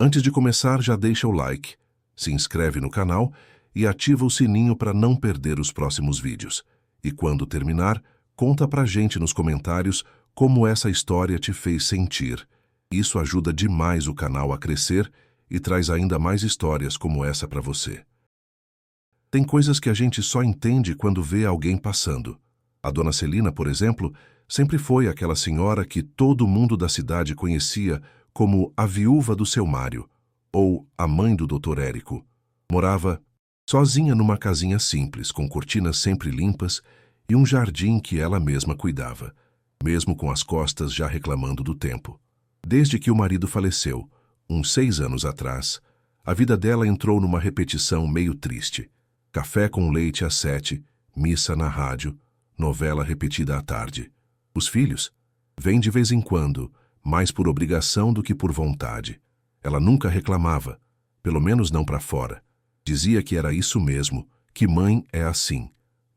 Antes de começar, já deixa o like, se inscreve no canal e ativa o sininho para não perder os próximos vídeos. E quando terminar, conta pra gente nos comentários como essa história te fez sentir. Isso ajuda demais o canal a crescer e traz ainda mais histórias como essa para você. Tem coisas que a gente só entende quando vê alguém passando. A dona Celina, por exemplo, sempre foi aquela senhora que todo mundo da cidade conhecia como a viúva do seu Mário, ou a mãe do Dr. Érico. Morava sozinha numa casinha simples, com cortinas sempre limpas e um jardim que ela mesma cuidava, mesmo com as costas já reclamando do tempo. Desde que o marido faleceu, uns 6 anos atrás, a vida dela entrou numa repetição meio triste. Café com leite às 7, missa na rádio, novela repetida à tarde. Os filhos? Vêm de vez em quando, mais por obrigação do que por vontade. Ela nunca reclamava, pelo menos não para fora. Dizia que era isso mesmo, que mãe é assim,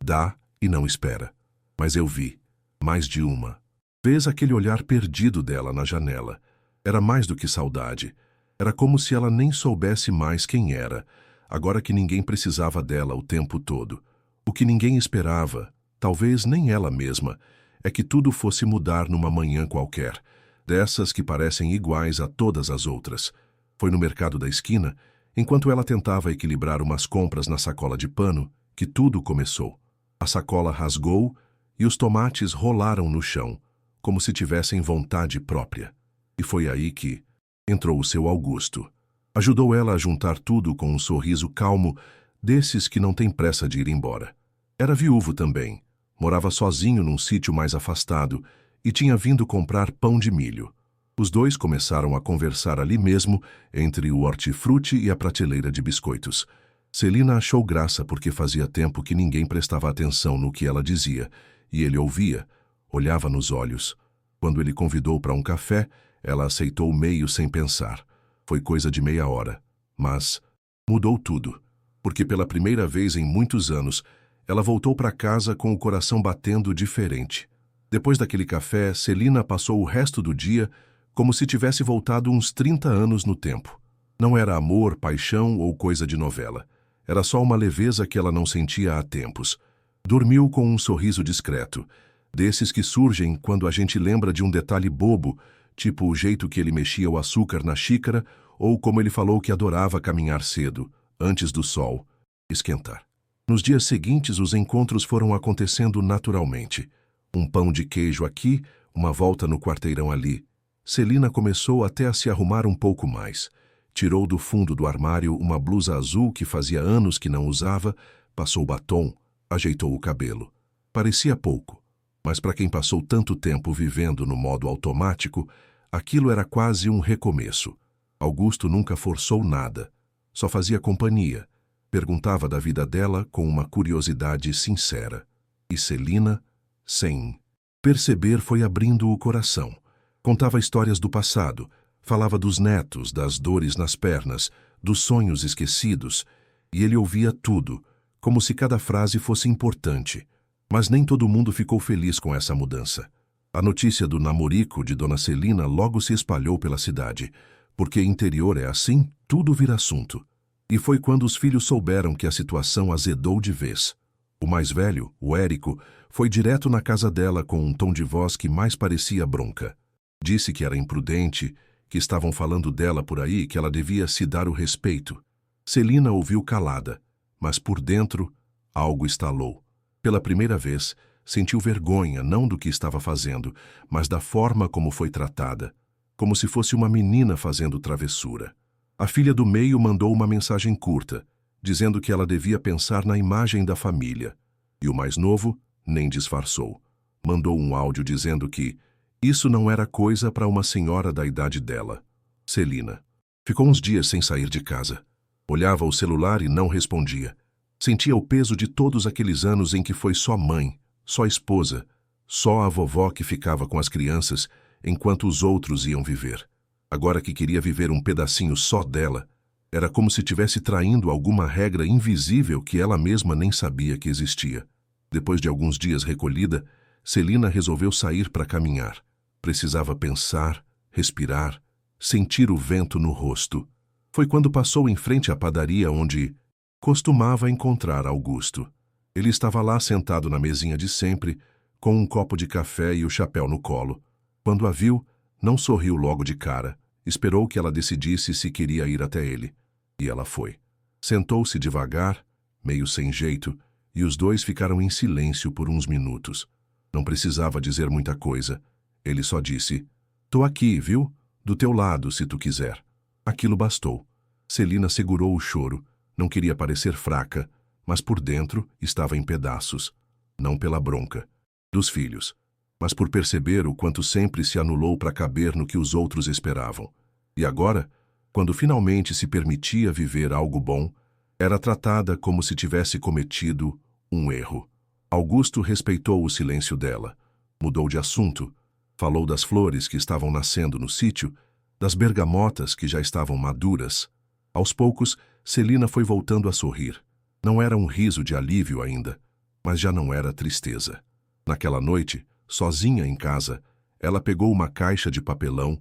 dá e não espera. Mas eu vi, mais de uma vez, aquele olhar perdido dela na janela. Era mais do que saudade. Era como se ela nem soubesse mais quem era, agora que ninguém precisava dela o tempo todo. O que ninguém esperava, talvez nem ela mesma, é que tudo fosse mudar numa manhã qualquer, dessas que parecem iguais a todas as outras. Foi no mercado da esquina, enquanto ela tentava equilibrar umas compras na sacola de pano, que tudo começou. A sacola rasgou e os tomates rolaram no chão, como se tivessem vontade própria. E foi aí que entrou o seu Augusto. Ajudou ela a juntar tudo com um sorriso calmo, desses que não tem pressa de ir embora. Era viúvo também, morava sozinho num sítio mais afastado e tinha vindo comprar pão de milho. Os dois começaram a conversar ali mesmo, entre o hortifruti e a prateleira de biscoitos. Celina achou graça porque fazia tempo que ninguém prestava atenção no que ela dizia, e ele ouvia, olhava nos olhos. Quando ele convidou para um café, ela aceitou meio sem pensar. Foi coisa de meia hora, mas mudou tudo, porque pela primeira vez em muitos anos, ela voltou para casa com o coração batendo diferente. Depois daquele café, Celina passou o resto do dia como se tivesse voltado uns 30 anos no tempo. Não era amor, paixão ou coisa de novela. Era só uma leveza que ela não sentia há tempos. Dormiu com um sorriso discreto, desses que surgem quando a gente lembra de um detalhe bobo, tipo o jeito que ele mexia o açúcar na xícara ou como ele falou que adorava caminhar cedo, antes do sol esquentar. Nos dias seguintes, os encontros foram acontecendo naturalmente. Um pão de queijo aqui, uma volta no quarteirão ali. Celina começou até a se arrumar um pouco mais. Tirou do fundo do armário uma blusa azul que fazia anos que não usava, passou batom, ajeitou o cabelo. Parecia pouco, mas para quem passou tanto tempo vivendo no modo automático, aquilo era quase um recomeço. Augusto nunca forçou nada, só fazia companhia, perguntava da vida dela com uma curiosidade sincera. E Celina, sem perceber, foi abrindo o coração. Contava histórias do passado, falava dos netos, das dores nas pernas, dos sonhos esquecidos, e ele ouvia tudo, como se cada frase fosse importante. Mas nem todo mundo ficou feliz com essa mudança. A notícia do namorico de Dona Celina logo se espalhou pela cidade, porque interior é assim, tudo vira assunto. E foi quando os filhos souberam que a situação azedou de vez. O mais velho, o Érico, foi direto na casa dela com um tom de voz que mais parecia bronca. Disse que era imprudente, que estavam falando dela por aí, que ela devia se dar o respeito. Celina ouviu calada, mas por dentro algo estalou. Pela primeira vez, sentiu vergonha não do que estava fazendo, mas da forma como foi tratada, como se fosse uma menina fazendo travessura. A filha do meio mandou uma mensagem curta, dizendo que ela devia pensar na imagem da família. E o mais novo nem disfarçou. Mandou um áudio dizendo que isso não era coisa para uma senhora da idade dela. Celina ficou uns dias sem sair de casa. Olhava o celular e não respondia. Sentia o peso de todos aqueles anos em que foi só mãe, só esposa, só a vovó que ficava com as crianças enquanto os outros iam viver. Agora que queria viver um pedacinho só dela, era como se tivesse traindo alguma regra invisível que ela mesma nem sabia que existia. Depois de alguns dias recolhida, Celina resolveu sair para caminhar. Precisava pensar, respirar, sentir o vento no rosto. Foi quando passou em frente à padaria onde costumava encontrar Augusto. Ele estava lá sentado na mesinha de sempre, com um copo de café e o chapéu no colo. Quando a viu, não sorriu logo de cara. Esperou que ela decidisse se queria ir até ele. E ela foi. Sentou-se devagar, meio sem jeito, e os dois ficaram em silêncio por uns minutos. Não precisava dizer muita coisa. Ele só disse: "Tô aqui, viu? Do teu lado, se tu quiser." Aquilo bastou. Celina segurou o choro. Não queria parecer fraca, mas por dentro estava em pedaços. Não pela bronca dos filhos, mas por perceber o quanto sempre se anulou para caber no que os outros esperavam. E agora, quando finalmente se permitia viver algo bom, era tratada como se tivesse cometido um erro. Augusto respeitou o silêncio dela. Mudou de assunto. Falou das flores que estavam nascendo no sítio, das bergamotas que já estavam maduras. Aos poucos, Celina foi voltando a sorrir. Não era um riso de alívio ainda, mas já não era tristeza. Naquela noite, sozinha em casa, ela pegou uma caixa de papelão,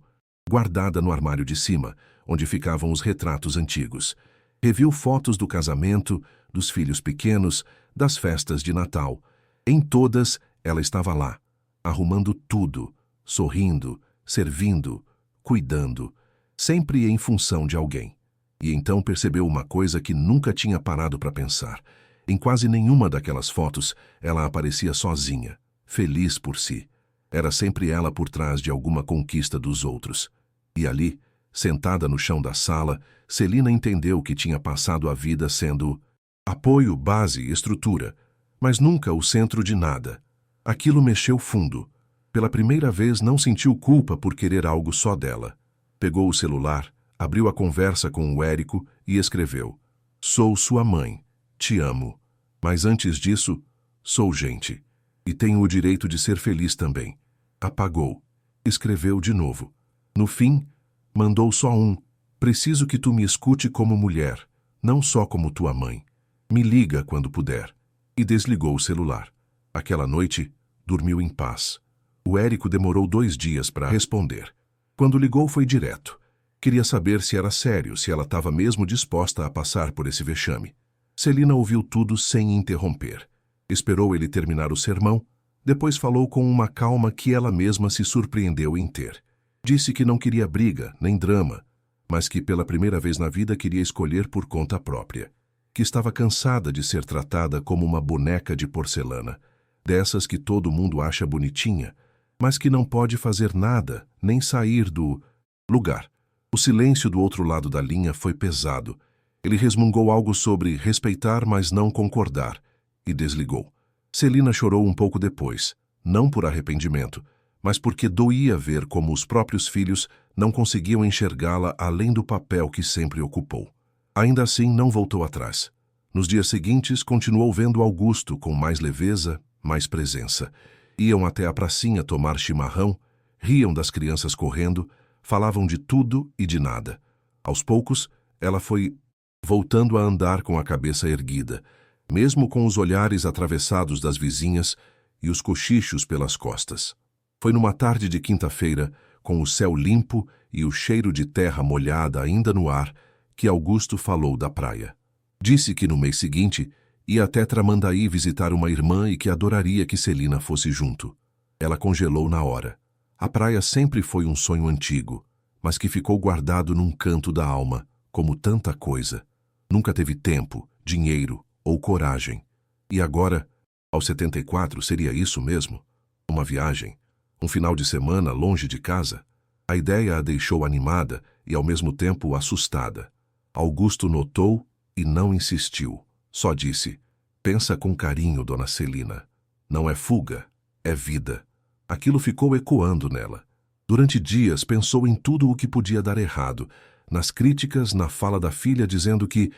guardada no armário de cima, onde ficavam os retratos antigos. Reviu fotos do casamento, dos filhos pequenos, das festas de Natal. Em todas, ela estava lá, arrumando tudo, sorrindo, servindo, cuidando, sempre em função de alguém. E então percebeu uma coisa que nunca tinha parado para pensar. Em quase nenhuma daquelas fotos, ela aparecia sozinha, feliz por si. Era sempre ela por trás de alguma conquista dos outros. E ali, sentada no chão da sala, Celina entendeu que tinha passado a vida sendo apoio, base, estrutura, mas nunca o centro de nada. Aquilo mexeu fundo. Pela primeira vez não sentiu culpa por querer algo só dela. Pegou o celular, abriu a conversa com o Érico e escreveu: "Sou sua mãe. Te amo. Mas antes disso, sou gente. E tenho o direito de ser feliz também." Apagou. Escreveu de novo. No fim, mandou só um: "Preciso que tu me escute como mulher, não só como tua mãe. Me liga quando puder." E desligou o celular. Aquela noite, dormiu em paz. O Érico demorou 2 dias para responder. Quando ligou, foi direto. Queria saber se era sério, se ela estava mesmo disposta a passar por esse vexame. Celina ouviu tudo sem interromper. Esperou ele terminar o sermão, depois falou com uma calma que ela mesma se surpreendeu em ter. Disse que não queria briga, nem drama, mas que pela primeira vez na vida queria escolher por conta própria. Que estava cansada de ser tratada como uma boneca de porcelana, dessas que todo mundo acha bonitinha, mas que não pode fazer nada, nem sair do lugar. O silêncio do outro lado da linha foi pesado. Ele resmungou algo sobre respeitar, mas não concordar, e desligou. Celina chorou um pouco depois, não por arrependimento, mas porque doía ver como os próprios filhos não conseguiam enxergá-la além do papel que sempre ocupou. Ainda assim, não voltou atrás. Nos dias seguintes, continuou vendo Augusto com mais leveza, mais presença. Iam até a pracinha tomar chimarrão, riam das crianças correndo, falavam de tudo e de nada. Aos poucos, ela foi voltando a andar com a cabeça erguida, mesmo com os olhares atravessados das vizinhas e os cochichos pelas costas. Foi numa tarde de quinta-feira, com o céu limpo e o cheiro de terra molhada ainda no ar, que Augusto falou da praia. Disse que no mês seguinte ia até Tramandaí visitar uma irmã e que adoraria que Celina fosse junto. Ela congelou na hora. A praia sempre foi um sonho antigo, mas que ficou guardado num canto da alma, como tanta coisa. Nunca teve tempo, dinheiro ou coragem. E agora, aos 74, seria isso mesmo? Uma viagem? Um final de semana longe de casa? A ideia a deixou animada e ao mesmo tempo assustada. Augusto notou e não insistiu. Só disse: "Pensa com carinho, dona Celina. Não é fuga, é vida." Aquilo ficou ecoando nela. Durante dias pensou em tudo o que podia dar errado, nas críticas, na fala da filha dizendo que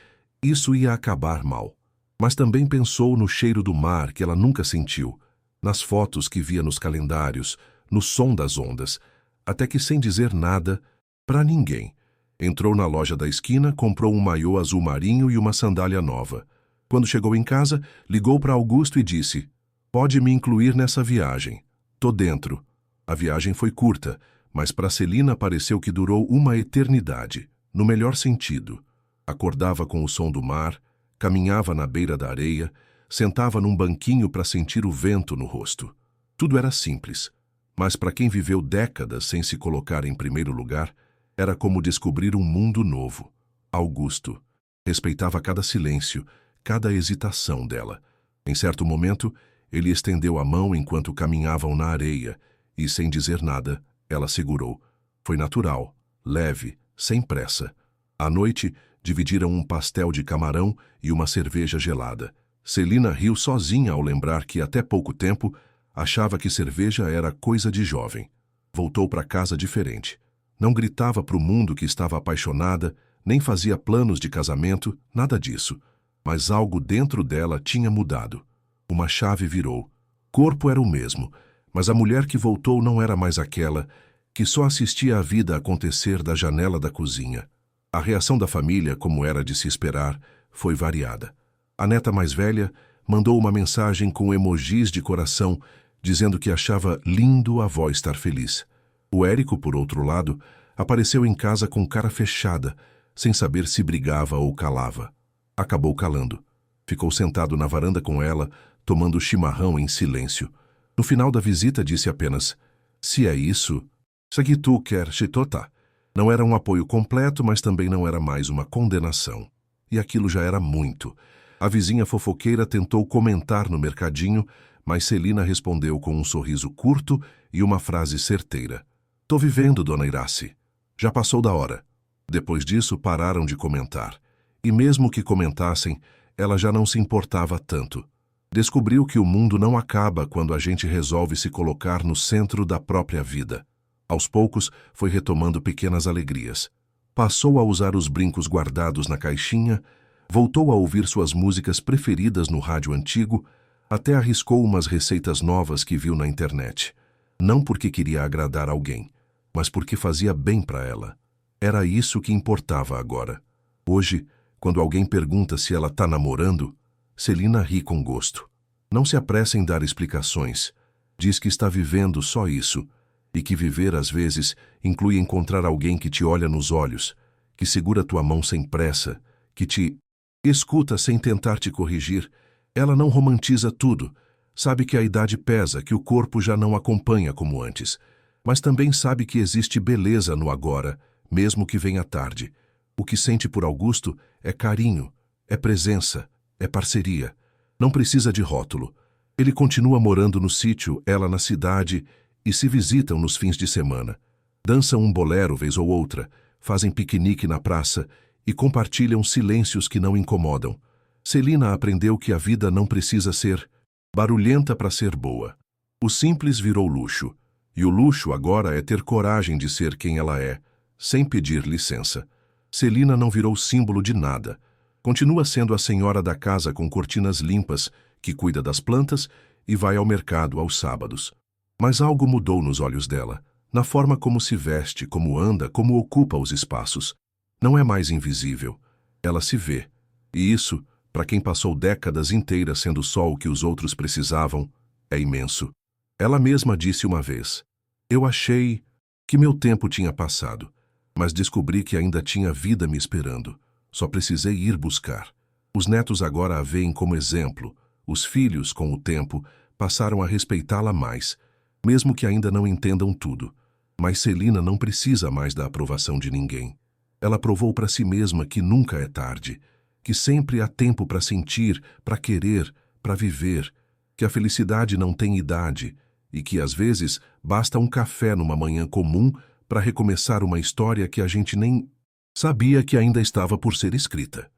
isso ia acabar mal. Mas também pensou no cheiro do mar que ela nunca sentiu, nas fotos que via nos calendários, no som das ondas, até que sem dizer nada, para ninguém, entrou na loja da esquina, comprou um maiô azul marinho e uma sandália nova. Quando chegou em casa, ligou para Augusto e disse: "Pode me incluir nessa viagem. Tô dentro." A viagem foi curta, mas para Celina pareceu que durou uma eternidade. no melhor sentido. Acordava com o som do mar, caminhava na beira da areia, sentava num banquinho para sentir o vento no rosto. Tudo era simples, mas para quem viveu décadas sem se colocar em primeiro lugar, era como descobrir um mundo novo. Augusto respeitava cada silêncio, cada hesitação dela. Em certo momento, ele estendeu a mão enquanto caminhavam na areia e, sem dizer nada, ela segurou. Foi natural, leve, sem pressa. À noite, dividiram um pastel de camarão e uma cerveja gelada. Celina riu sozinha ao lembrar que, até pouco tempo, achava que cerveja era coisa de jovem. Voltou para casa diferente. Não gritava para o mundo que estava apaixonada, nem fazia planos de casamento, nada disso. Mas algo dentro dela tinha mudado. Uma chave virou. Corpo era o mesmo, mas a mulher que voltou não era mais aquela que só assistia a vida acontecer da janela da cozinha. A reação da família, como era de se esperar, foi variada. A neta mais velha mandou uma mensagem com emojis de coração, dizendo que achava lindo a avó estar feliz. O Érico, por outro lado, apareceu em casa com cara fechada, sem saber se brigava ou calava. Acabou calando. Ficou sentado na varanda com ela, tomando chimarrão em silêncio. No final da visita disse apenas: "Se é isso, segui tu quer chitota." Não era um apoio completo, mas também não era mais uma condenação. E aquilo já era muito. A vizinha fofoqueira tentou comentar no mercadinho, mas Celina respondeu com um sorriso curto e uma frase certeira: "Tô vivendo, dona Irace. Já passou da hora." Depois disso, pararam de comentar. E mesmo que comentassem, ela já não se importava tanto. Descobriu que o mundo não acaba quando a gente resolve se colocar no centro da própria vida. Aos poucos, foi retomando pequenas alegrias. Passou a usar os brincos guardados na caixinha, voltou a ouvir suas músicas preferidas no rádio antigo, até arriscou umas receitas novas que viu na internet. Não porque queria agradar alguém, mas porque fazia bem para ela. Era isso que importava agora. Hoje, quando alguém pergunta se ela está namorando, Celina ri com gosto. Não se apressa em dar explicações. Diz que está vivendo só isso, e que viver, às vezes, inclui encontrar alguém que te olha nos olhos, que segura tua mão sem pressa, que te escuta sem tentar te corrigir. Ela não romantiza tudo. Sabe que a idade pesa, que o corpo já não acompanha como antes. Mas também sabe que existe beleza no agora, mesmo que venha tarde. O que sente por Augusto é carinho, é presença, é parceria. Não precisa de rótulo. Ele continua morando no sítio, ela na cidade, e se visitam nos fins de semana. Dançam um bolero vez ou outra, fazem piquenique na praça e compartilham silêncios que não incomodam. Celina aprendeu que a vida não precisa ser barulhenta para ser boa. O simples virou luxo, e o luxo agora é ter coragem de ser quem ela é, sem pedir licença. Celina não virou símbolo de nada. Continua sendo a senhora da casa com cortinas limpas, que cuida das plantas e vai ao mercado aos sábados. Mas algo mudou nos olhos dela, na forma como se veste, como anda, como ocupa os espaços. Não é mais invisível. Ela se vê. E isso, para quem passou décadas inteiras sendo só o que os outros precisavam, é imenso. Ela mesma disse uma vez: "Eu achei que meu tempo tinha passado, mas descobri que ainda tinha vida me esperando. Só precisei ir buscar." Os netos agora a veem como exemplo. Os filhos, com o tempo, passaram a respeitá-la mais, mesmo que ainda não entendam tudo. Mas Celina não precisa mais da aprovação de ninguém. Ela provou para si mesma que nunca é tarde, que sempre há tempo para sentir, para querer, para viver, que a felicidade não tem idade e que, às vezes, basta um café numa manhã comum para recomeçar uma história que a gente nem sabia que ainda estava por ser escrita.